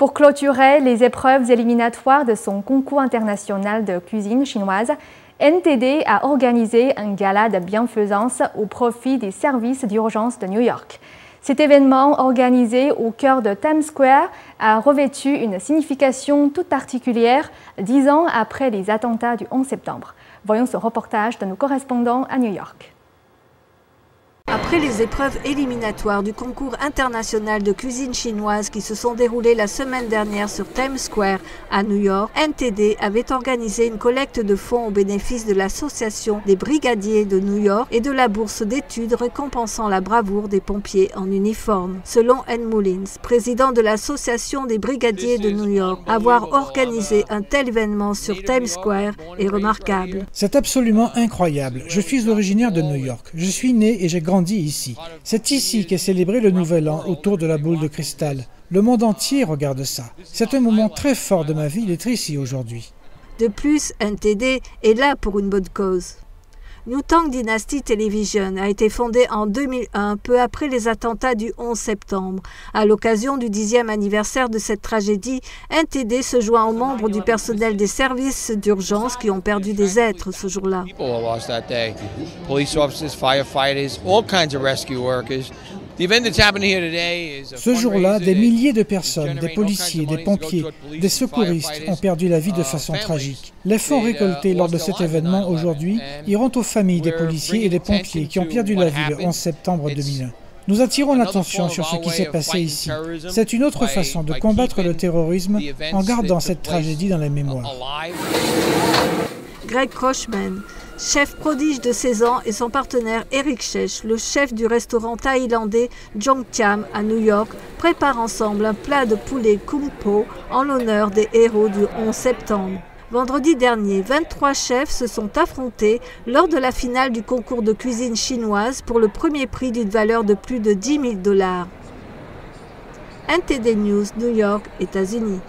Pour clôturer les épreuves éliminatoires de son concours international de cuisine chinoise, NTD a organisé un gala de bienfaisance au profit des services d'urgence de New York. Cet événement, organisé au cœur de Times Square, a revêtu une signification toute particulière 10 ans après les attentats du 11 septembre. Voyons ce reportage de nos correspondants à New York. Après les épreuves éliminatoires du concours international de cuisine chinoise qui se sont déroulées la semaine dernière sur Times Square à New York, NTD avait organisé une collecte de fonds au bénéfice de l'Association des brigadiers de New York et de la bourse d'études récompensant la bravoure des pompiers en uniforme. Selon Anne Mullins, président de l'Association des brigadiers de New York, avoir organisé un tel événement sur Times Square est remarquable. C'est absolument incroyable. Je suis originaire de New York. Je suis né et j'ai grandi ici. C'est ici qu'est célébré le Nouvel An autour de la boule de cristal. Le monde entier regarde ça. C'est un moment très fort de ma vie d'être ici aujourd'hui. De plus, NTD est là pour une bonne cause. New Tang Dynasty Television a été fondée en 2001, peu après les attentats du 11 septembre. À l'occasion du 10e anniversaire de cette tragédie, NTD se joint aux membres du personnel des services d'urgence qui ont perdu des êtres ce jour-là. Ce jour-là, des milliers de personnes, des policiers, des pompiers, des secouristes ont perdu la vie de façon tragique. Les fonds récoltés lors de cet événement aujourd'hui iront aux familles des policiers et des pompiers qui ont perdu la vie le 11 septembre 2001. Nous attirons l'attention sur ce qui s'est passé ici. C'est une autre façon de combattre le terrorisme en gardant cette tragédie dans la mémoire. Greg Krochman, chef prodige de 16 ans, et son partenaire Eric Shech, le chef du restaurant thaïlandais Jongtiam à New York, préparent ensemble un plat de poulet Kung Po en l'honneur des héros du 11 septembre. Vendredi dernier, 23 chefs se sont affrontés lors de la finale du concours de cuisine chinoise pour le premier prix d'une valeur de plus de $10 000. NTD News, New York, États-Unis.